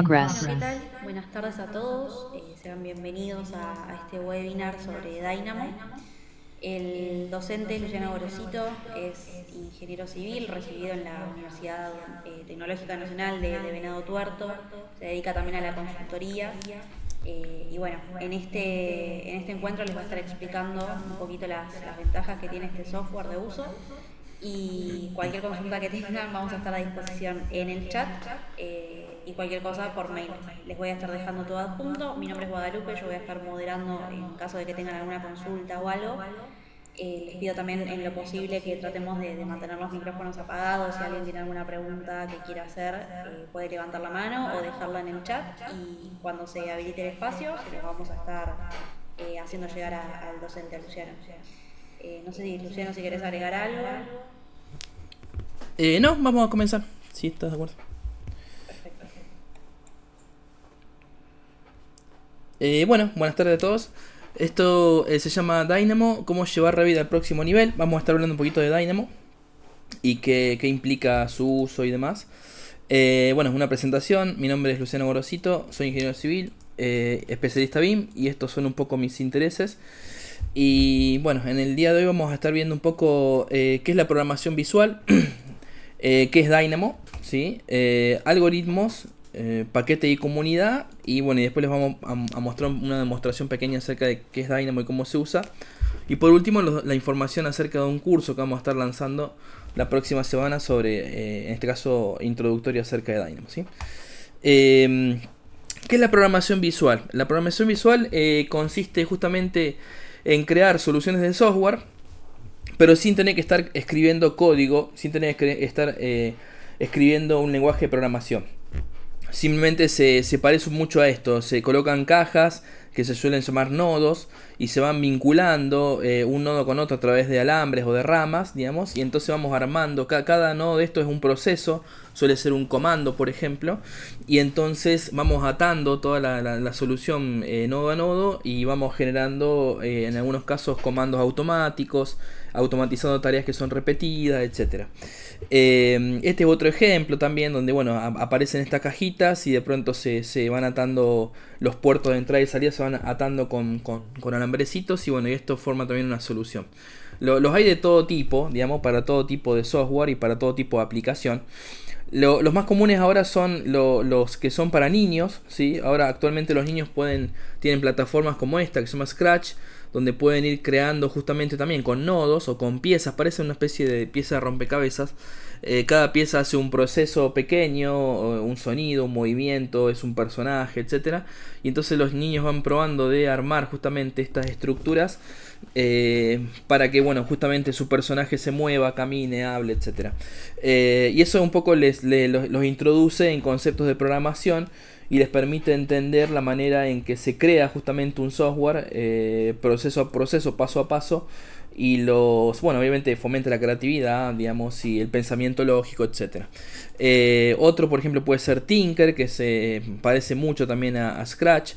progress. ¿Qué tal? Buenas tardes a todos. Sean bienvenidos a este webinar sobre Dynamo. El docente Luciano Gorosito es ingeniero civil recibido en la Universidad Tecnológica Nacional de Venado Tuerto. Se dedica también a la consultoría. Y bueno, en este encuentro les va a estar explicando un poquito las ventajas que tiene este software de uso y cualquier consulta que tengan vamos a estar a disposición en el chat y cualquier cosa por mail. Les voy a estar dejando todo adjunto. Mi nombre es Guadalupe, yo voy a estar moderando en caso de que tengan alguna consulta o algo. Les pido también en lo posible que tratemos de mantener los micrófonos apagados. Si alguien tiene alguna pregunta que quiera hacer, puede levantar la mano o dejarla en el chat y cuando se habilite el espacio se los vamos a estar haciendo llegar al docente, a Luciano. No sé si Luciano, si querés agregar algo. No, vamos a comenzar. Si estás de acuerdo. Perfecto. Bueno, buenas tardes a todos. Esto se llama Dynamo, cómo llevar Revit al próximo nivel. Vamos a estar hablando un poquito de Dynamo y qué implica su uso y demás. Bueno, es una presentación. Mi nombre es Luciano Gorosito, soy ingeniero civil, especialista BIM y estos son un poco mis intereses. Y bueno, en el día de hoy vamos a estar viendo un poco qué es la programación visual, qué es Dynamo, ¿sí? Algoritmos, paquete y comunidad. Y bueno, y después les vamos a mostrar una demostración pequeña acerca de qué es Dynamo y cómo se usa. Y por último, la información acerca de un curso que vamos a estar lanzando la próxima semana sobre, en este caso, introductorio acerca de Dynamo, ¿sí? ¿Qué es la programación visual? La programación visual consiste justamente en crear soluciones de software, pero sin tener que estar escribiendo código, sin tener que estar escribiendo un lenguaje de programación. Simplemente se parece mucho a esto. Se colocan cajas que se suelen llamar nodos y se van vinculando un nodo con otro a través de alambres o de ramas, digamos, y entonces vamos armando. Cada nodo de esto es un proceso, suele ser un comando, por ejemplo, y entonces vamos atando toda la solución nodo a nodo y vamos generando en algunos casos comandos automáticos, automatizando tareas que son repetidas, etcétera. Este es otro ejemplo también donde bueno, aparecen estas cajitas y de pronto se van atando los puertos de entrada y salida, se van atando con alambrecitos y bueno, y esto forma también una solución. Los hay de todo tipo, digamos, para todo tipo de software y para todo tipo de aplicación. Los más comunes ahora son los que son para niños, ¿sí? Ahora actualmente los niños tienen plataformas como esta que se llama Scratch, donde pueden ir creando justamente también con nodos o con piezas, parece una especie de pieza de rompecabezas. Cada pieza hace un proceso pequeño, un sonido, un movimiento, es un personaje, etcétera. Y entonces los niños van probando de armar justamente estas estructuras para que bueno, justamente su personaje se mueva, camine, hable, etcétera. Y eso un poco los introduce en conceptos de programación y les permite entender la manera en que se crea justamente un software proceso a proceso, paso a paso, y bueno, obviamente fomenta la creatividad, digamos, y el pensamiento lógico, etcétera. Otro, por ejemplo, puede ser Tinker, que se parece mucho también a Scratch,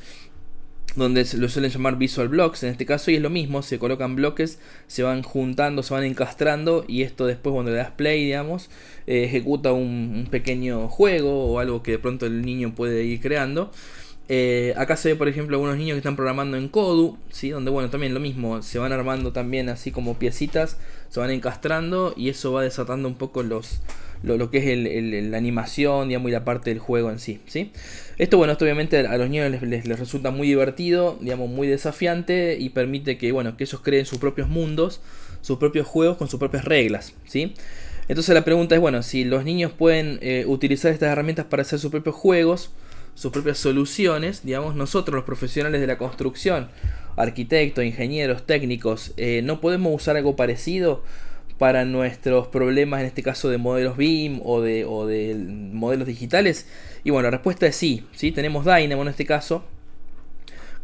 donde lo suelen llamar Visual Blocks en este caso, y es lo mismo, se colocan bloques, se van juntando, se van encastrando, y esto después cuando le das play, digamos, ejecuta un pequeño juego o algo que de pronto el niño puede ir creando. Acá se ve por ejemplo algunos niños que están programando en Kodu, ¿sí? Donde bueno, también lo mismo, se van armando también así como piecitas, se van encastrando y eso va desatando un poco lo que es la animación, digamos, y la parte del juego en sí, ¿sí? Esto bueno, esto obviamente a los niños les resulta muy divertido, digamos, muy desafiante y permite que, bueno, que ellos creen sus propios mundos, sus propios juegos con sus propias reglas, ¿sí? Entonces la pregunta es, bueno, si los niños pueden utilizar estas herramientas para hacer sus propios juegos, sus propias soluciones, digamos, nosotros los profesionales de la construcción, arquitectos, ingenieros, técnicos, no podemos usar algo parecido para nuestros problemas, en este caso de modelos BIM o de modelos digitales. Y bueno, la respuesta es sí, ¿sí? Tenemos Dynamo en este caso,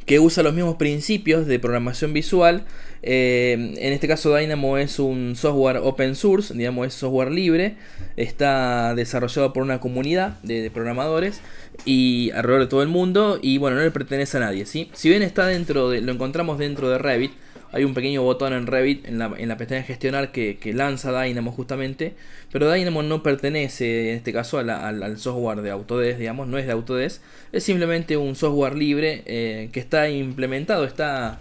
que usa los mismos principios de programación visual. En este caso Dynamo es un software open source, digamos, es software libre, está desarrollado por una comunidad de programadores y alrededor de todo el mundo, y bueno, no le pertenece a nadie, ¿sí? Si bien está lo encontramos dentro de Revit, hay un pequeño botón en Revit, en la pestaña gestionar, que lanza Dynamo justamente, pero Dynamo no pertenece en este caso al software de Autodesk, digamos, no es de Autodesk, es simplemente un software libre que está implementado, está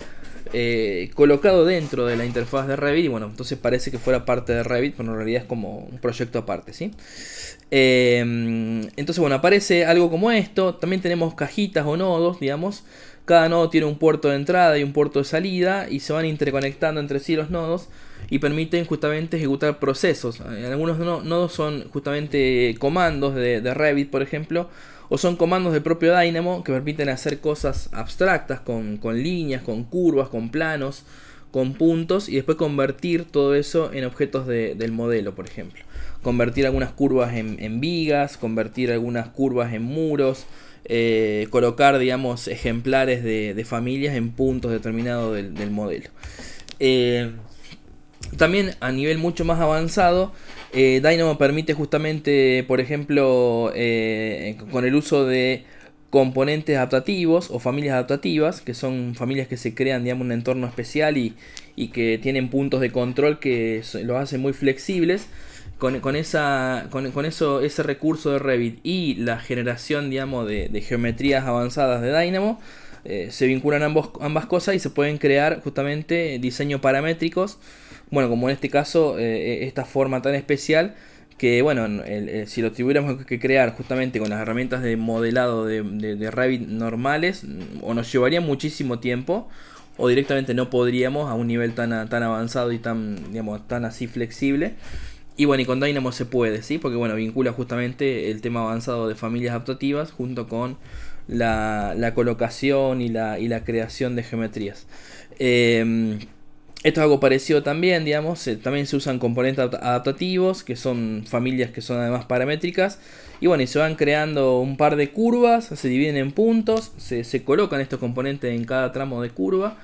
colocado dentro de la interfaz de Revit, y bueno, entonces parece que fuera parte de Revit, pero en realidad es como un proyecto aparte, ¿sí? Entonces bueno, aparece algo como esto. También tenemos cajitas o nodos, digamos. Cada nodo tiene un puerto de entrada y un puerto de salida, y se van interconectando entre sí los nodos y permiten justamente ejecutar procesos. Algunos nodos son justamente comandos de Revit, por ejemplo, o son comandos del propio Dynamo que permiten hacer cosas abstractas con líneas, con curvas, con planos, con puntos, y después convertir todo eso en objetos del modelo, por ejemplo. Convertir algunas curvas en vigas, convertir algunas curvas en muros, colocar, digamos, ejemplares de familias en puntos determinados del modelo. También a nivel mucho más avanzado, Dynamo permite justamente, por ejemplo, con el uso de componentes adaptativos o familias adaptativas, que son familias que se crean, digamos, en un entorno especial y que tienen puntos de control que los hacen muy flexibles. Ese recurso de Revit y la generación, digamos, de geometrías avanzadas de Dynamo, se vinculan ambas cosas y se pueden crear justamente diseños paramétricos. Bueno, como en este caso, esta forma tan especial que, bueno, si lo tuviéramos que crear justamente con las herramientas de modelado de Revit normales, o nos llevaría muchísimo tiempo, o directamente no podríamos a un nivel tan avanzado y tan, digamos, tan así flexible. Y bueno, y con Dynamo se puede, ¿sí? Porque bueno, vincula justamente el tema avanzado de familias adaptativas junto con la colocación y la creación de geometrías. Esto es algo parecido también, digamos, también se usan componentes adaptativos, que son familias que son además paramétricas. Y bueno, y se van creando un par de curvas, se dividen en puntos, se colocan estos componentes en cada tramo de curva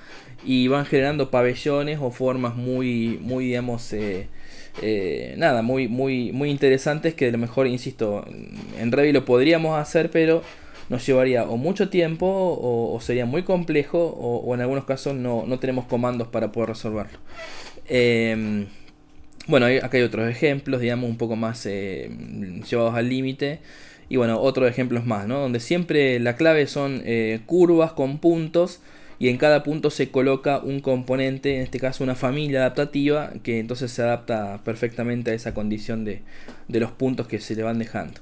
y van generando pabellones o formas muy digamos, muy interesantes, que a lo mejor, insisto, en Revit lo podríamos hacer, pero nos llevaría o mucho tiempo o sería muy complejo, o en algunos casos no tenemos comandos para poder resolverlo. Bueno, acá hay otros ejemplos, digamos, un poco más llevados al límite. Y bueno, otros ejemplos más, ¿no? Donde siempre la clave son curvas con puntos, y en cada punto se coloca un componente, en este caso una familia adaptativa, que entonces se adapta perfectamente a esa condición de los puntos que se le van dejando.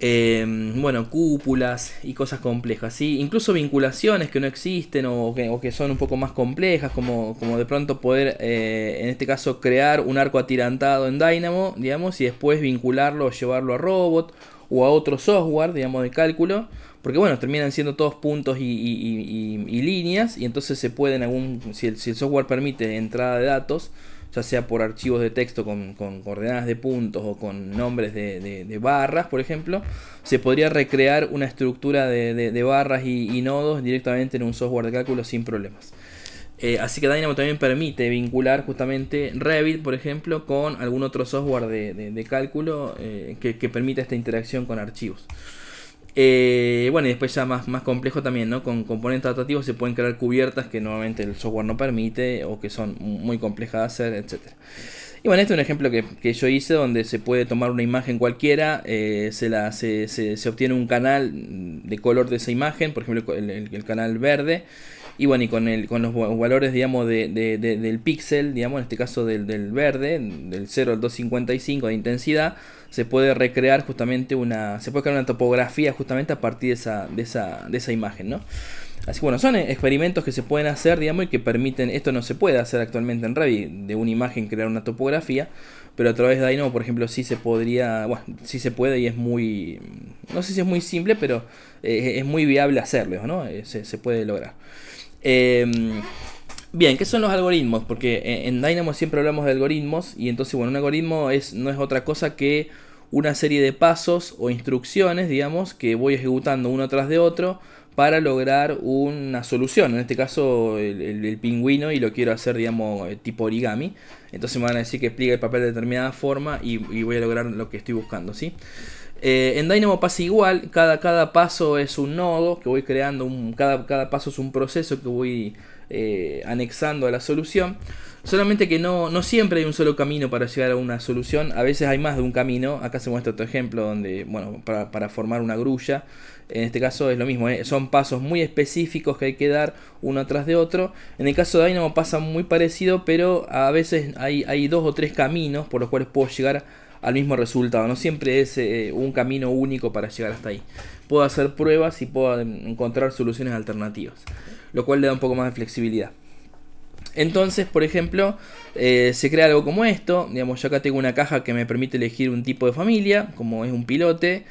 Bueno, cúpulas y cosas complejas, ¿sí? Incluso vinculaciones que no existen o que son un poco más complejas, como de pronto poder, en este caso, crear un arco atirantado en Dynamo, digamos, y después vincularlo o llevarlo a Robot o a otro software, digamos, de cálculo, porque bueno, terminan siendo todos puntos y líneas, y entonces se pueden, si el software permite entrada de datos, ya sea por archivos de texto con coordenadas de puntos o con nombres de barras, por ejemplo, se podría recrear una estructura de barras y nodos directamente en un software de cálculo sin problemas. Así que Dynamo también permite vincular justamente Revit, por ejemplo, con algún otro software de cálculo que permita esta interacción con archivos. Bueno, y después ya más complejo también, ¿no? Con componentes adaptativos se pueden crear cubiertas que normalmente el software no permite o que son muy complejas de hacer, etc. Y bueno, este es un ejemplo que yo hice, donde se puede tomar una imagen cualquiera, se obtiene un canal de color de esa imagen, por ejemplo el canal verde, y bueno, y con los valores, digamos, del píxel, digamos, en este caso del verde, del 0 al 255 de intensidad, se puede recrear justamente se puede crear una topografía justamente a partir de esa imagen, ¿no? Así que bueno, son experimentos que se pueden hacer, digamos, y que permiten, esto no se puede hacer actualmente en Revit, de una imagen crear una topografía, pero a través de Dynamo, por ejemplo, sí se podría, bueno, sí se puede, y es muy, no sé si es muy simple, pero es muy viable hacerlo, ¿no? Se puede lograr. Bien, ¿qué son los algoritmos? Porque en Dynamo siempre hablamos de algoritmos, y entonces, bueno, un algoritmo no es otra cosa que una serie de pasos o instrucciones, digamos, que voy ejecutando uno tras de otro para lograr una solución. En este caso, el pingüino, y lo quiero hacer, digamos, tipo origami. Entonces me van a decir que pliegue el papel de determinada forma y voy a lograr lo que estoy buscando, ¿sí? En Dynamo pasa igual, cada paso es un nodo que voy creando, cada paso es un proceso que voy anexando a la solución. Solamente que no siempre hay un solo camino para llegar a una solución, a veces hay más de un camino. Acá se muestra otro ejemplo donde, bueno, para formar una grulla, en este caso es lo mismo, son pasos muy específicos que hay que dar uno tras de otro. En el caso de Dynamo pasa muy parecido, pero a veces hay 2 o 3 caminos por los cuales puedo llegar al mismo resultado. No siempre es un camino único para llegar hasta ahí. Puedo hacer pruebas y puedo encontrar soluciones alternativas, lo cual le da un poco más de flexibilidad. Entonces, por ejemplo, se crea algo como esto. Digamos, yo acá tengo una caja que me permite elegir un tipo de familia, como es un pilote.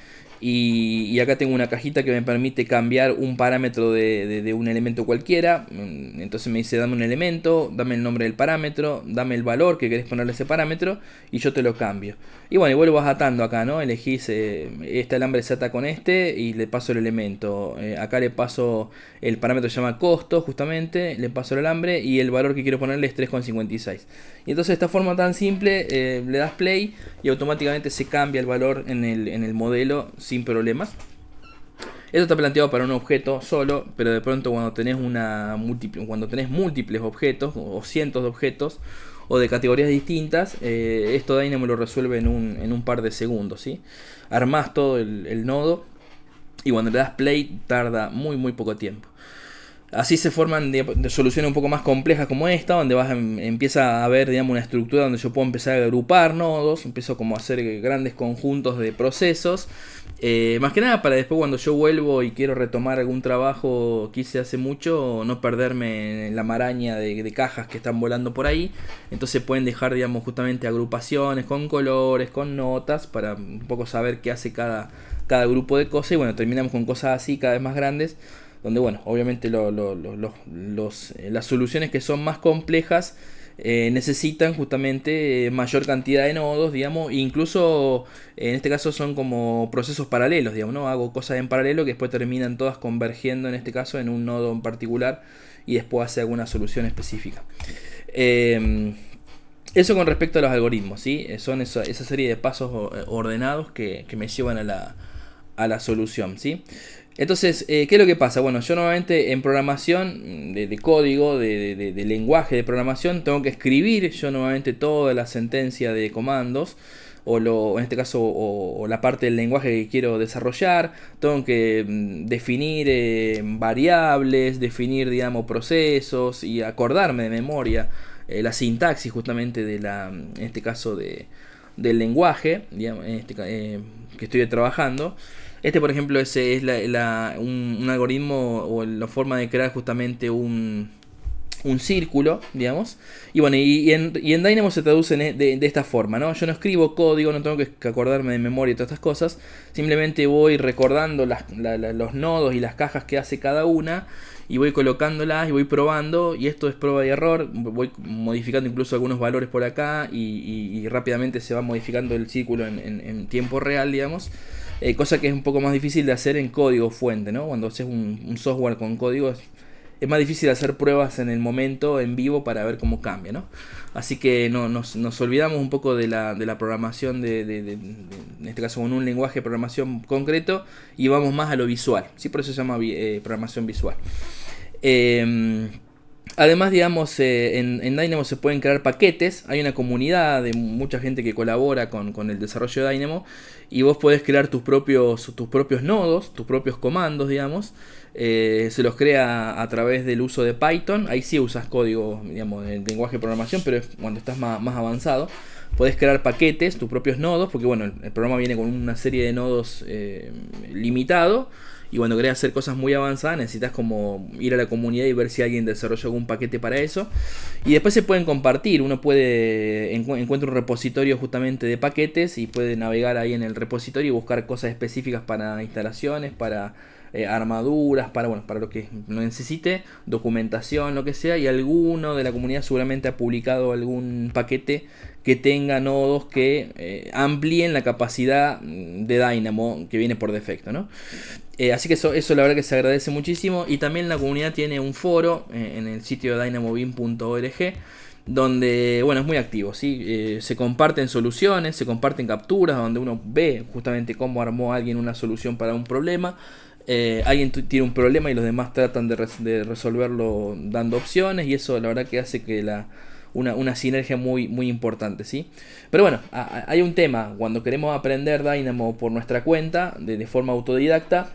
Y acá tengo una cajita que me permite cambiar un parámetro de un elemento cualquiera. Entonces me dice, dame un elemento, dame el nombre del parámetro, dame el valor que querés ponerle a ese parámetro y yo te lo cambio. Y bueno, igual vas atando acá, ¿no? Elegís, este alambre se ata con este y le paso el elemento. Acá le paso el parámetro que se llama costo, justamente, le paso el alambre y el valor que quiero ponerle es 3,56. Y entonces de esta forma tan simple, le das play y automáticamente se cambia el valor en el modelo sin problemas. Esto está planteado para un objeto solo, pero de pronto cuando tenés múltiples objetos o cientos de objetos o de categorías distintas, esto Dynamo lo resuelve en un par de segundos, ¿sí? Armás todo el nodo y cuando le das play tarda muy poco tiempo. Así se forman de soluciones un poco más complejas como esta, donde empieza a haber, digamos, una estructura donde yo puedo empezar a agrupar nodos, empiezo como a hacer grandes conjuntos de procesos, más que nada para después cuando yo vuelvo y quiero retomar algún trabajo que hice hace mucho, no perderme en la maraña de cajas que están volando por ahí. Entonces pueden dejar, digamos, justamente agrupaciones con colores, con notas, para un poco saber qué hace cada grupo de cosas. Y bueno, terminamos con cosas así cada vez más grandes, donde bueno, obviamente las soluciones que son más complejas necesitan justamente mayor cantidad de nodos, digamos, e incluso en este caso son como procesos paralelos, digamos, ¿no? Hago cosas en paralelo que después terminan todas convergiendo, en este caso, en un nodo en particular y después hace alguna solución específica. Eso con respecto a los algoritmos, ¿sí? Son esa serie de pasos ordenados que me llevan a la solución, ¿sí? Entonces, ¿qué es lo que pasa? Bueno, yo normalmente en programación de código, de lenguaje de programación, tengo que escribir yo normalmente toda la sentencia de comandos, en este caso, o la parte del lenguaje que quiero desarrollar. Tengo que definir variables, definir, digamos, procesos y acordarme de memoria la sintaxis justamente en este caso del lenguaje, digamos, que estoy trabajando. Por ejemplo, ese es un algoritmo o la forma de crear justamente un círculo, digamos. Y bueno, y en Dynamo se traduce de esta forma, ¿no? Yo no escribo código, no tengo que acordarme de memoria y todas estas cosas. Simplemente voy recordando los nodos y las cajas que hace cada una. Y voy colocándolas y voy probando. Y esto es prueba y error. Voy modificando incluso algunos valores por acá. Y rápidamente se va modificando el círculo en tiempo real, digamos. Cosa que es un poco más difícil de hacer en código fuente, ¿no? Cuando haces un software con código es más difícil hacer pruebas en el momento, en vivo, para ver cómo cambia, ¿no? Así que nos olvidamos un poco de la programación, en este caso con un lenguaje de programación concreto, y vamos más a lo visual, ¿sí? Por eso se llama programación visual. Además, digamos, en Dynamo se pueden crear paquetes. Hay una comunidad de mucha gente que colabora con el desarrollo de Dynamo. Y vos podés crear tus propios nodos, tus propios comandos, digamos. Se los crea a través del uso de Python. Ahí sí usas código, digamos, del lenguaje de programación, pero es cuando estás más avanzado. Podés crear paquetes, tus propios nodos, porque bueno, el programa viene con una serie de nodos limitado. Y cuando querés hacer cosas muy avanzadas necesitas como ir a la comunidad y ver si alguien desarrolló algún paquete para eso. Y después se pueden compartir. Uno encuentra un repositorio justamente de paquetes y puede navegar ahí en el repositorio y buscar cosas específicas para instalaciones, para armaduras, para lo que necesite, documentación, lo que sea. Y alguno de la comunidad seguramente ha publicado algún paquete que tenga nodos que amplíen la capacidad de Dynamo que viene por defecto, ¿no? Así que eso la verdad que se agradece muchísimo. Y también la comunidad tiene un foro en el sitio dynamobim.org, donde, bueno, es muy activo, ¿sí? Se comparten soluciones, se comparten capturas, donde uno ve justamente cómo armó alguien una solución para un problema. Alguien tiene un problema y los demás tratan de resolverlo dando opciones, y eso la verdad que hace que una sinergia muy importante, ¿sí? Pero bueno, hay un tema: cuando queremos aprender Dynamo por nuestra cuenta, de forma autodidacta,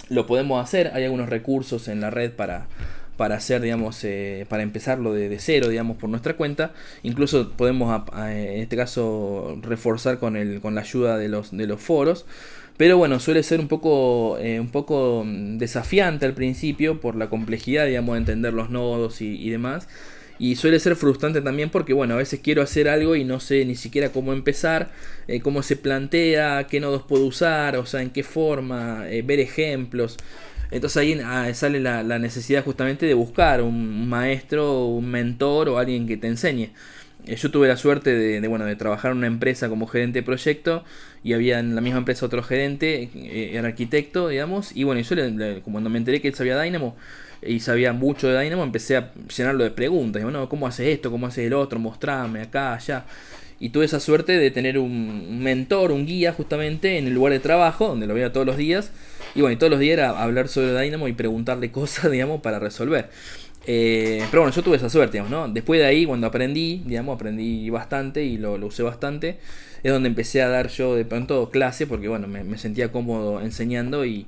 lo podemos hacer. Hay algunos recursos en la red para hacer, digamos, para empezarlo de cero, digamos, por nuestra cuenta. Incluso podemos, en este caso, reforzar con la ayuda de los foros. Pero bueno, suele ser un poco desafiante al principio por la complejidad, digamos, de entender los nodos y demás. Y suele ser frustrante también porque, bueno, a veces quiero hacer algo y no sé ni siquiera cómo empezar, cómo se plantea, qué nodos puedo usar, o sea, en qué forma, ver ejemplos. Entonces ahí sale la necesidad justamente de buscar un maestro, un mentor o alguien que te enseñe. Yo tuve la suerte de trabajar en una empresa como gerente de proyecto, y había en la misma empresa otro gerente, era arquitecto, digamos, y bueno, yo cuando me enteré que él sabía Dynamo y sabía mucho de Dynamo, empecé a llenarlo de preguntas. Digo, no, ¿cómo haces esto? ¿Cómo haces el otro? Mostrame acá, allá. Y tuve esa suerte de tener un mentor, un guía justamente en el lugar de trabajo, donde lo veía todos los días. Y bueno, y todos los días era hablar sobre Dynamo y preguntarle cosas, digamos, para resolver. Pero bueno, yo tuve esa suerte, digamos, ¿no? Después de ahí, cuando aprendí bastante y lo usé bastante, es donde empecé a dar yo de pronto clase, porque bueno, me sentía cómodo enseñando, y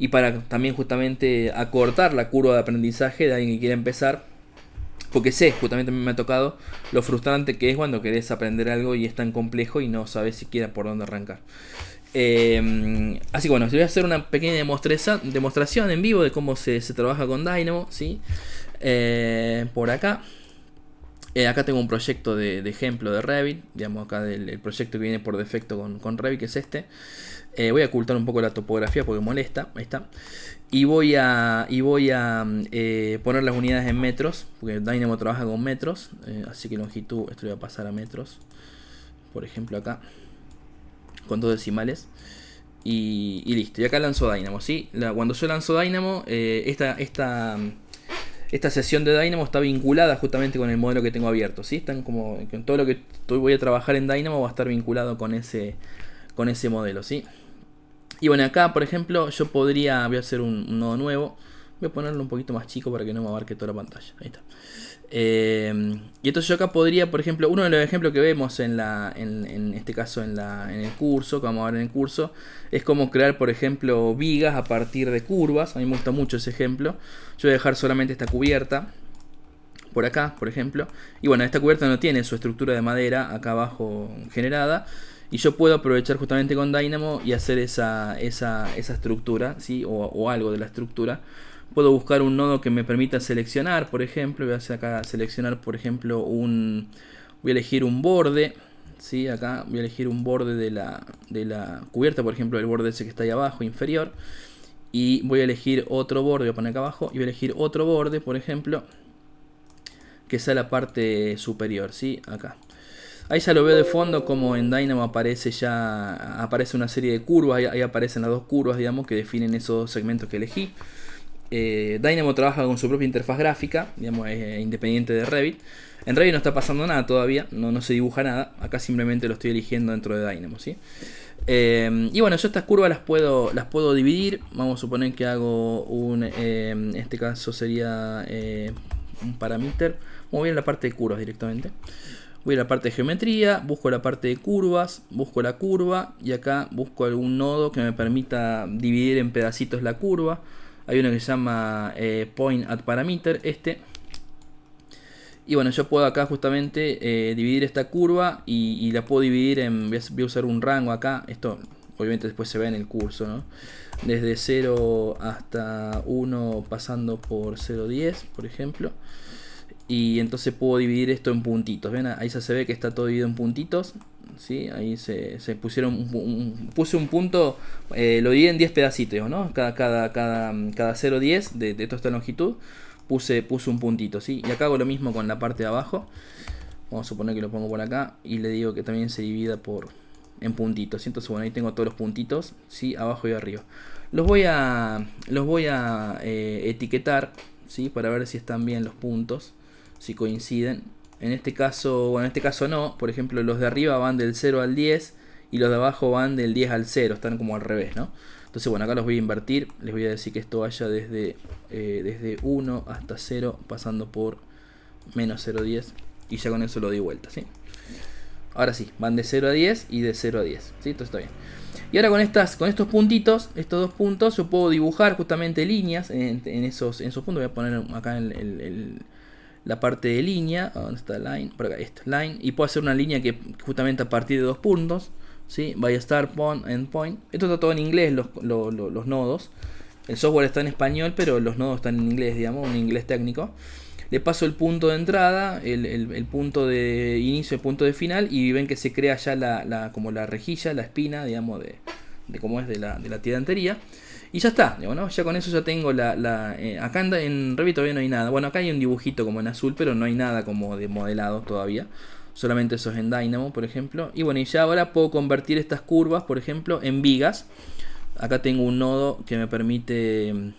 para también justamente acortar la curva de aprendizaje de alguien que quiere empezar, porque sé, justamente me ha tocado lo frustrante que es cuando querés aprender algo y es tan complejo y no sabes siquiera por dónde arrancar. Así que bueno, voy a hacer una pequeña demostración en vivo de cómo se trabaja con Dynamo, ¿sí? Por acá. Acá tengo un proyecto de ejemplo de Revit, digamos acá el proyecto que viene por defecto con Revit, que es este. Voy a ocultar un poco la topografía porque molesta, ahí está. Y voy a poner las unidades en metros, porque Dynamo trabaja con metros, así que longitud, esto lo voy a pasar a metros, por ejemplo acá, con dos decimales. Y listo, y acá lanzo Dynamo, ¿sí? Cuando yo lanzo Dynamo, esta sesión de Dynamo está vinculada justamente con el modelo que tengo abierto, ¿sí? Están como con todo lo que voy a trabajar en Dynamo va a estar vinculado con ese modelo, ¿sí? Y bueno, acá por ejemplo voy a hacer un nodo nuevo. Voy a ponerlo un poquito más chico para que no me abarque toda la pantalla. Ahí está. Y entonces yo acá podría, por ejemplo, uno de los ejemplos que vemos en este caso en el curso, que vamos a ver en el curso, es cómo crear, por ejemplo, vigas a partir de curvas. A mí me gusta mucho ese ejemplo. Yo voy a dejar solamente esta cubierta por acá, por ejemplo. Y bueno, esta cubierta no tiene su estructura de madera acá abajo generada. Y yo puedo aprovechar justamente con Dynamo y hacer esa estructura, ¿sí? O algo de la estructura. Puedo buscar un nodo que me permita seleccionar, por ejemplo. Voy a hacer acá seleccionar, por ejemplo, voy a elegir un borde, ¿sí? Acá voy a elegir un borde de la cubierta, por ejemplo, el borde ese que está ahí abajo, inferior. Y voy a elegir otro borde, voy a poner acá abajo. Y voy a elegir otro borde, por ejemplo, que sea la parte superior, ¿sí? Acá. Ahí ya lo veo de fondo como en Dynamo aparece una serie de curvas. Ahí aparecen las dos curvas, digamos, que definen esos segmentos que elegí. Dynamo trabaja con su propia interfaz gráfica, digamos, es independiente de Revit. En Revit no está pasando nada todavía, no se dibuja nada. Acá simplemente lo estoy eligiendo dentro de Dynamo, ¿sí? Y bueno, yo estas curvas las puedo dividir. Vamos a suponer que hago en este caso sería un parámetro. Voy a ir a la parte de curvas directamente. Voy a la parte de geometría, busco la parte de curvas, busco la curva y acá busco algún nodo que me permita dividir en pedacitos la curva. Hay uno que se llama Point at Parameter, Y bueno, yo puedo acá justamente dividir esta curva y la puedo dividir voy a usar un rango acá. Esto obviamente después se ve en el curso, ¿no? Desde 0 hasta 1 pasando por 0,10, por ejemplo. Y entonces puedo dividir esto en puntitos. ¿Ven? Ahí se ve que está todo dividido en puntitos. ¿Sí? Ahí se pusieron puse un punto, lo dividí en 10 pedacitos, ¿no? Cada 0,10 de toda esta longitud puse un puntito, ¿sí? Y acá hago lo mismo con la parte de abajo. Vamos a suponer que lo pongo por acá y le digo que también se divida en puntitos, ¿sí? Entonces bueno, ahí tengo todos los puntitos, ¿sí? Abajo y arriba. Los voy a etiquetar, ¿sí? Para ver si están bien los puntos, si coinciden. En este caso, bueno, en este caso no. Por ejemplo, los de arriba van del 0 al 10 y los de abajo van del 10 al 0. Están como al revés, ¿no? Entonces, bueno, acá los voy a invertir. Les voy a decir que esto vaya desde 1 hasta 0, pasando por menos 0,10. Y ya con eso lo doy vuelta, ¿sí? Ahora sí, van de 0 a 10 y de 0 a 10, ¿sí? Entonces está bien. Y ahora con estos puntitos, estos dos puntos, yo puedo dibujar justamente líneas en esos puntos. Voy a poner acá la parte de línea. ¿Dónde está line? Por acá, esta line. Y puedo hacer una línea que justamente a partir de dos puntos, ¿sí? Vaya start point, end point. Esto está todo en inglés, los nodos. El software está en español, pero los nodos están en inglés, digamos, un inglés técnico. Le paso el punto de entrada, el punto de inicio, el punto de final, y ven que se crea ya como la rejilla, la espina, digamos, de cómo es de la tirantería. Y ya está, digamos, ¿no? Ya con eso ya tengo acá en Revit todavía no hay nada. Bueno, acá hay un dibujito como en azul, pero no hay nada como de modelado todavía. Solamente eso es en Dynamo, por ejemplo. Y bueno, y ya ahora puedo convertir estas curvas, por ejemplo, en vigas. Acá tengo un nodo que me permite...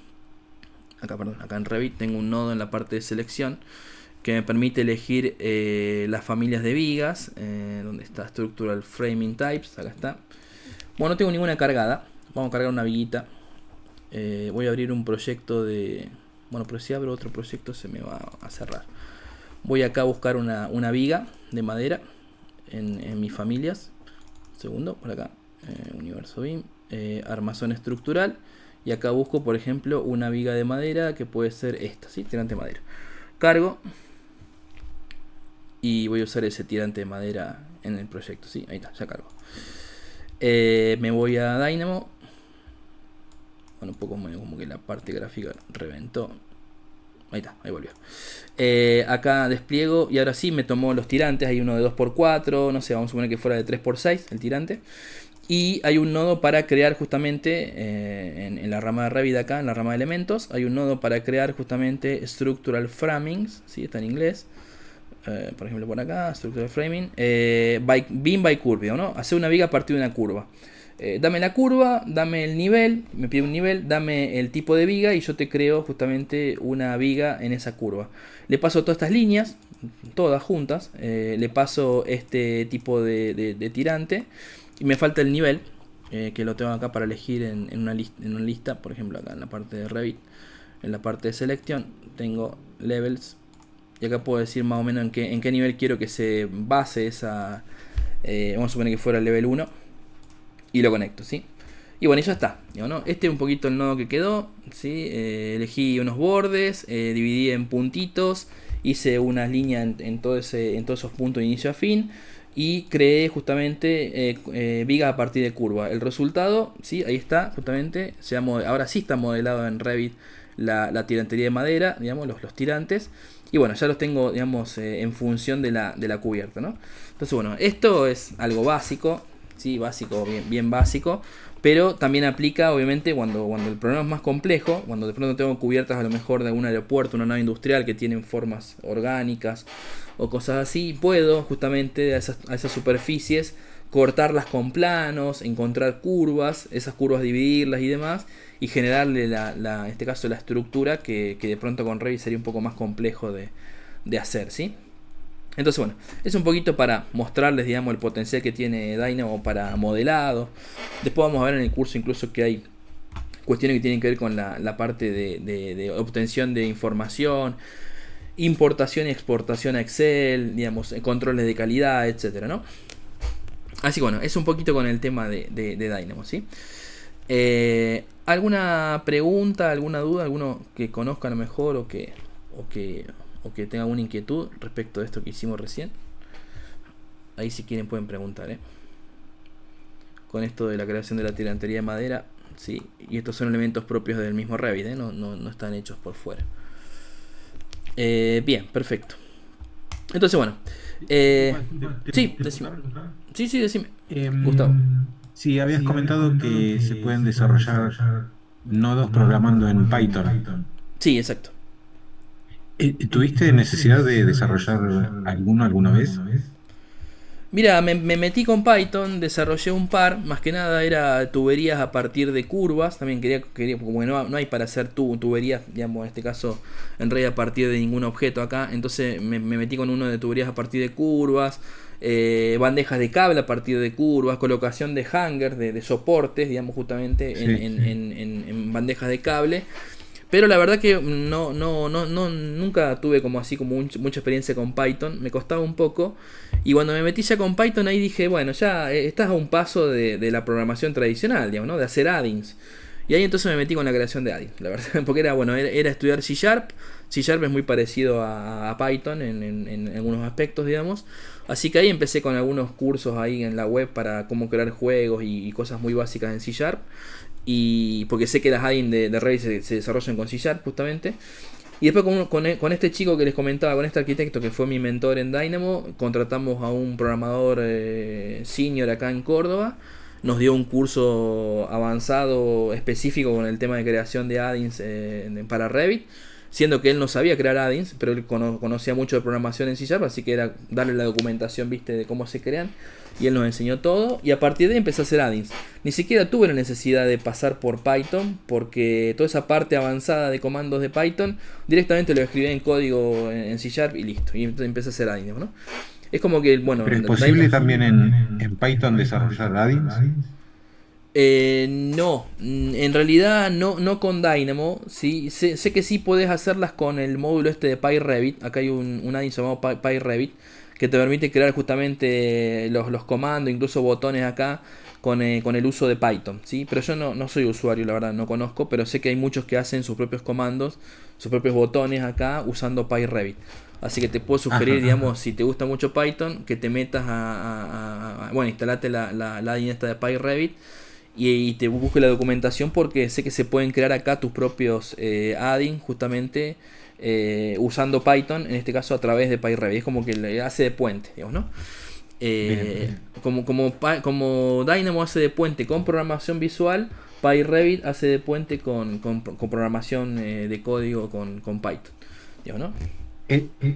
Acá en Revit tengo un nodo en la parte de selección que me permite elegir las familias de vigas. Donde está Structural Framing Types, acá está. Bueno, no tengo ninguna cargada. Vamos a cargar una viguita. Voy a abrir un proyecto de... Bueno, pero si abro otro proyecto se me va a cerrar. Voy acá a buscar una viga de madera en mis familias. Segundo, por acá. Universo BIM. Armazón estructural. Y acá busco, por ejemplo, una viga de madera que puede ser esta, ¿sí? Tirante de madera. Cargo. Y voy a usar ese tirante de madera en el proyecto, ¿sí? Ahí está, ya cargo. Me voy a Dynamo. Bueno, un poco como que la parte gráfica reventó. Ahí está, ahí volvió. Acá despliego y ahora sí me tomó los tirantes. Hay uno de 2x4, no sé, vamos a suponer que fuera de 3x6 el tirante. Y hay un nodo para crear justamente, en la rama de Revit acá, en la rama de elementos, hay un nodo para crear justamente Structural Framings, ¿sí? Está en inglés. Por ejemplo por acá, Structural Framing, Beam by Curve, ¿no? Hacer una viga a partir de una curva. Dame la curva, dame el nivel, me pide un nivel, dame el tipo de viga y yo te creo justamente una viga en esa curva. Le paso todas estas líneas, todas juntas, le paso este tipo de tirante. Y me falta el nivel, que lo tengo acá para elegir en una lista. Por ejemplo acá en la parte de Revit, en la parte de selección, tengo levels. Y acá puedo decir más o menos en qué nivel quiero que se base esa... vamos a suponer que fuera el level 1. Y lo conecto, ¿sí? Y bueno, y ya está, ¿no? Este es un poquito el nodo que quedó, ¿sí? Elegí unos bordes, dividí en puntitos. Hice unas líneas en todos esos puntos de inicio a fin. Y creé justamente vigas a partir de curva. El resultado, ¿sí? Ahí está, justamente. Ahora sí está modelado en Revit la tirantería de madera, digamos, los tirantes. Y bueno, ya los tengo, digamos, en función de la cubierta, ¿no? Entonces, bueno, esto es algo básico, ¿sí? Básico, bien básico. Pero también aplica, obviamente, cuando el problema es más complejo. Cuando de pronto tengo cubiertas a lo mejor de algún aeropuerto, una nave industrial que tienen formas orgánicas o cosas así, puedo justamente a esas superficies cortarlas con planos, encontrar curvas, esas curvas dividirlas y demás, y generarle en este caso la estructura que de pronto con Revit sería un poco más complejo de hacer, ¿sí? Entonces bueno, es un poquito para mostrarles, digamos, el potencial que tiene Dynamo para modelado. Después vamos a ver en el curso incluso que hay cuestiones que tienen que ver con la parte de obtención de información, importación y exportación a Excel, digamos, controles de calidad, etcétera, ¿no? Así que bueno, es un poquito con el tema de Dynamo, ¿sí? ¿Alguna pregunta, alguna duda, alguno que conozca a lo mejor o que tenga alguna inquietud respecto de esto que hicimos recién? Ahí si quieren pueden preguntar, con esto de la creación de la tirantería de madera, ¿sí? Y estos son elementos propios del mismo Revit, no están hechos por fuera. Bien, perfecto. Entonces, bueno. Sí, decime. Sí, decime. Gustavo. Sí, habías comentado que se pueden desarrollar nodos programando en Python. Sí, exacto. ¿Tuviste necesidad de desarrollar alguno alguna vez? Mira, me metí con Python, desarrollé un par, más que nada era tuberías a partir de curvas, también quería como que no hay para hacer tuberías, digamos, en este caso en realidad a partir de ningún objeto acá, entonces me metí con uno de tuberías a partir de curvas, bandejas de cable a partir de curvas, colocación de hangers, de soportes, digamos, justamente en bandejas de cable. Pero la verdad que nunca tuve como así como mucha experiencia con Python, me costaba un poco. Y cuando me metí ya con Python ahí dije, bueno, ya estás a un paso de la programación tradicional, digamos, ¿no? De hacer add-ins. Y ahí entonces me metí con la creación de add-ins, la verdad, porque era estudiar C#. C# es muy parecido a Python en algunos aspectos, digamos. Así que ahí empecé con algunos cursos ahí en la web para cómo crear juegos y cosas muy básicas en C#. Y porque sé que las add-ins de Revit se desarrollan con C# justamente. Y después con este chico que les comentaba, con este arquitecto que fue mi mentor en Dynamo, contratamos a un programador senior acá en Córdoba. Nos dio un curso avanzado específico con el tema de creación de add-ins para Revit. Siendo que él no sabía crear add-ins, pero él conocía mucho de programación en C#, así que era darle la documentación, viste, de cómo se crean. Y él nos enseñó todo, y a partir de ahí empecé a hacer add-ins. Ni siquiera tuve la necesidad de pasar por Python, porque toda esa parte avanzada de comandos de Python, directamente lo escribí en código en C# y listo. Y entonces empecé a hacer add-ins, ¿no? Es como que, bueno... ¿Pero es posible también en Python desarrollar add-ins? No, en realidad no con Dynamo, ¿sí? Sé que sí podés hacerlas con el módulo este de PyRevit. Acá hay un add-in llamado PyRevit que te permite crear justamente los comandos, incluso botones acá con el uso de Python, ¿sí? Pero yo no soy usuario, la verdad, no conozco, pero sé que hay muchos que hacen sus propios comandos, sus propios botones acá usando PyRevit. Así que te puedo sugerir, digamos, si te gusta mucho Python, que te metas bueno, instalate la add-in esta de PyRevit y te busque la documentación, porque sé que se pueden crear acá tus propios add-ins justamente usando Python, en este caso a través de PyRevit. Es como que le hace de puente, digamos, ¿no? Como Dynamo hace de puente con programación visual, PyRevit hace de puente con programación de código con Python, digamos, ¿no?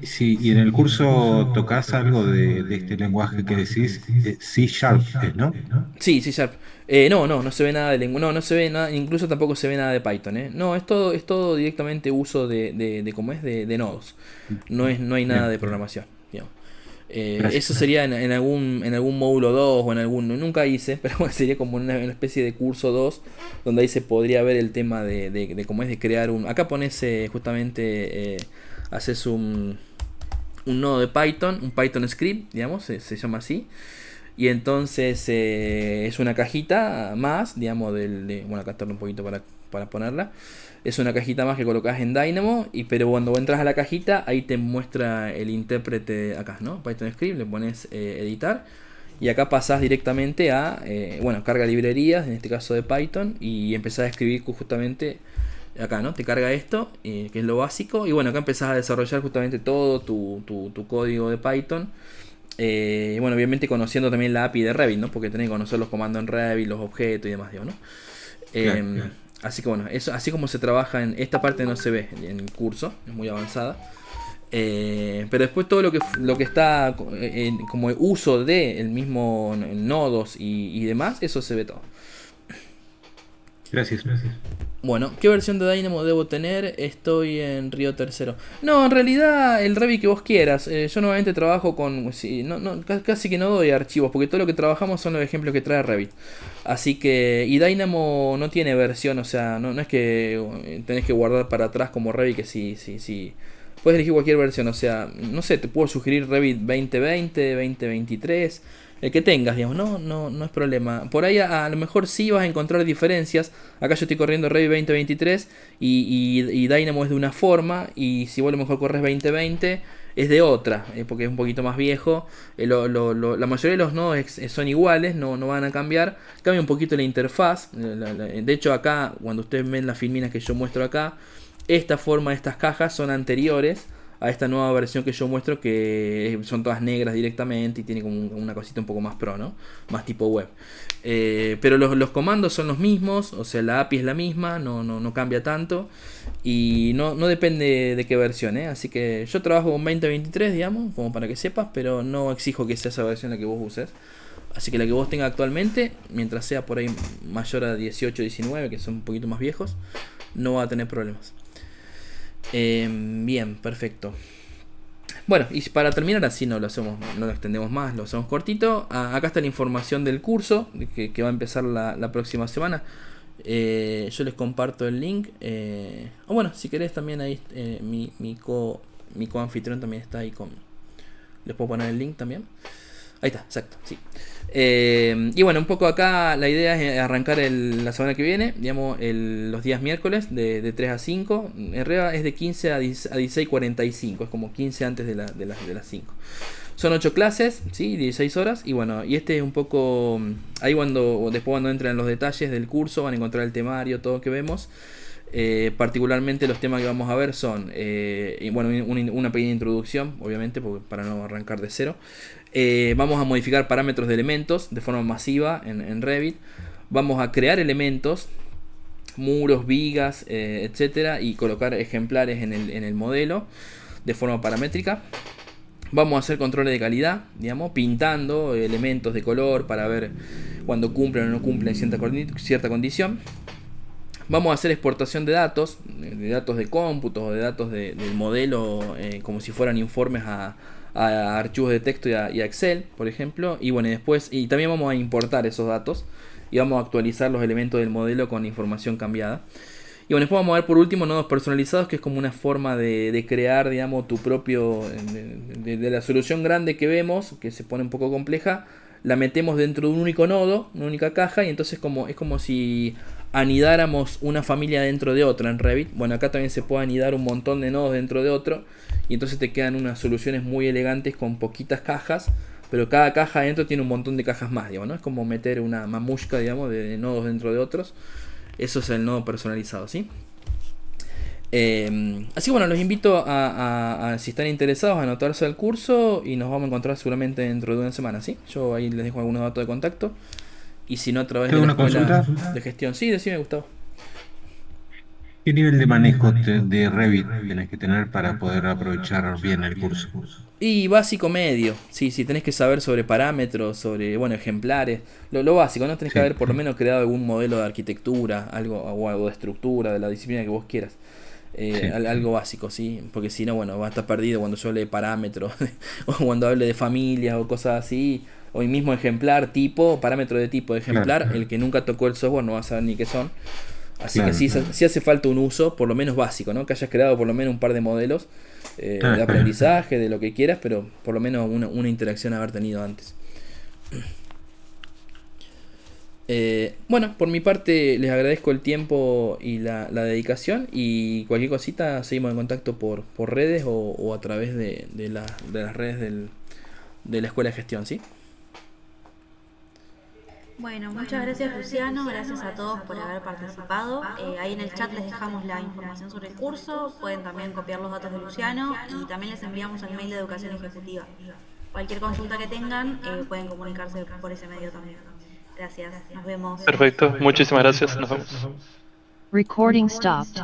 Sí, y en el curso tocas algo de este lenguaje que decís, C Sharp, ¿no? Sí, C Sharp. No se ve nada de lengua. No se ve nada, incluso tampoco se ve nada de Python, ¿eh? No, es todo directamente uso de ¿cómo es? De nodos. No hay nada Bien, de programación, digamos. gracias. Eso sería en algún módulo 2 o en algún... Nunca hice, pero bueno, sería como una especie de curso 2 donde ahí se podría ver el tema de cómo es de crear un... Acá pones justamente... haces un nodo de Python, un Python script, digamos, se llama así. Y entonces es una cajita más, digamos, bueno, acá está un poquito para ponerla. Es una cajita más que colocas en Dynamo, pero cuando entras a la cajita, ahí te muestra el intérprete acá, ¿no? Python script, le pones editar. Y acá pasás directamente a, bueno, carga librerías, en este caso de Python, y empezás a escribir justamente acá, ¿no? Te carga esto, que es lo básico. Y bueno, acá empezás a desarrollar justamente todo tu código de Python. Bueno, obviamente conociendo también la API de Revit, ¿no? Porque tenés que conocer los comandos en Revit, los objetos y demás, ¿no? Claro. Así que bueno, eso, así como se trabaja en esta parte no se ve en el curso, es muy avanzada. Pero después todo lo que está como uso de el mismo nodos y demás, eso se ve todo. Gracias. Bueno, ¿qué versión de Dynamo debo tener? Estoy en Río Tercero. No, en realidad el Revit que vos quieras. Yo normalmente trabajo con... Sí, casi que no doy archivos, porque todo lo que trabajamos son los ejemplos que trae Revit. Así que... Y Dynamo no tiene versión, o sea, no es que tenés que guardar para atrás como Revit, que sí. Puedes elegir cualquier versión, o sea, no sé, te puedo sugerir Revit 2020, 2023... El que tengas, digamos, no es problema. Por ahí a lo mejor sí vas a encontrar diferencias. Acá yo estoy corriendo Revit 2023 y Dynamo es de una forma, y si vos a lo mejor corres 2020 es de otra, porque es un poquito más viejo. La mayoría de los nodos son iguales, no van a cambiar. Cambia un poquito la interfaz. De hecho acá, cuando ustedes ven las filminas que yo muestro acá, esta forma de estas cajas son anteriores a esta nueva versión que yo muestro, que son todas negras directamente y tiene como una cosita un poco más pro, ¿no? Más tipo web. Pero los comandos son los mismos, o sea, la API es la misma, no cambia tanto. Y no depende de qué versión, ¿eh? Así que yo trabajo con 2023, digamos, como para que sepas, pero no exijo que sea esa versión la que vos uses. Así que la que vos tengas actualmente, mientras sea por ahí mayor a 18, 19, que son un poquito más viejos, no va a tener problemas. Bien, perfecto. Bueno, y para terminar así no lo extendemos más, lo hacemos cortito. Acá está la información del curso que va a empezar la próxima semana. Yo les comparto el link. Bueno, si querés también ahí mi co-anfitrión también está ahí con... Les puedo poner el link también. Ahí está, exacto, sí. Y bueno, un poco acá la idea es arrancar la semana que viene, digamos, los días miércoles de 3 a 5. En realidad es de 15 a 16:45, es como 15 antes de las 5. Son 8 clases, ¿sí? 16 horas. Y bueno, y este es un poco... Ahí después cuando entran en los detalles del curso van a encontrar el temario, todo que vemos. Particularmente los temas que vamos a ver son bueno, una pequeña introducción, obviamente, para no arrancar de cero. Vamos a modificar parámetros de elementos de forma masiva en Revit. Vamos a crear elementos, muros, vigas, etcétera, y colocar ejemplares en el modelo de forma paramétrica. Vamos a hacer controles de calidad, digamos, pintando elementos de color para ver cuando cumplen o no cumplen cierta condición. Vamos a hacer exportación de datos de cómputos o de datos del modelo, como si fueran informes a archivos de texto y a Excel, por ejemplo. Y bueno, y también vamos a importar esos datos y vamos a actualizar los elementos del modelo con información cambiada. Y bueno, después vamos a ver por último nodos personalizados, que es como una forma de crear, digamos, tu propio... De la solución grande que vemos, que se pone un poco compleja, la metemos dentro de un único nodo, una única caja, y entonces es como si anidáramos una familia dentro de otra en Revit. Bueno, acá también se puede anidar un montón de nodos dentro de otro, y entonces te quedan unas soluciones muy elegantes con poquitas cajas, pero cada caja dentro tiene un montón de cajas más, digamos, ¿no? Es como meter una mamushka, digamos, de nodos dentro de otros. Eso es el nodo personalizado, ¿sí? Así que bueno, los invito a si están interesados, a anotarse al curso y nos vamos a encontrar seguramente dentro de una semana, ¿sí? Yo ahí les dejo algunos datos de contacto. Y si no, a través de la escuela de gestión. Sí, decime, Gustavo. ¿Qué nivel de manejo de Revit tenés que tener para poder aprovechar bien el curso? Y básico medio, sí, tenés que saber sobre parámetros, sobre, bueno, ejemplares, lo básico, ¿no? Tenés que haber por lo menos creado algún modelo de arquitectura, algo de estructura, de la disciplina que vos quieras. Algo básico, sí, porque si no, bueno, vas a estar perdido cuando yo hable de parámetros, o cuando hable de familias o cosas así, o el mismo ejemplar, parámetro de tipo de ejemplar, claro. El que nunca tocó el software no va a saber ni qué son. Así claro, que sí hace falta un uso, por lo menos básico, ¿no? Que hayas creado por lo menos un par de modelos de aprendizaje, de lo que quieras, pero por lo menos una interacción haber tenido antes. Bueno, por mi parte les agradezco el tiempo y la dedicación, y cualquier cosita seguimos en contacto por redes o a través de las redes de la Escuela de Gestión, ¿sí? Bueno, muchas gracias Luciano, gracias a todos por haber participado. Ahí en el chat les dejamos la información sobre el curso, pueden también copiar los datos de Luciano y también les enviamos el mail de educación ejecutiva. Cualquier consulta que tengan pueden comunicarse por ese medio también. Gracias, nos vemos. Perfecto, muchísimas gracias, nos vemos. Recording stopped.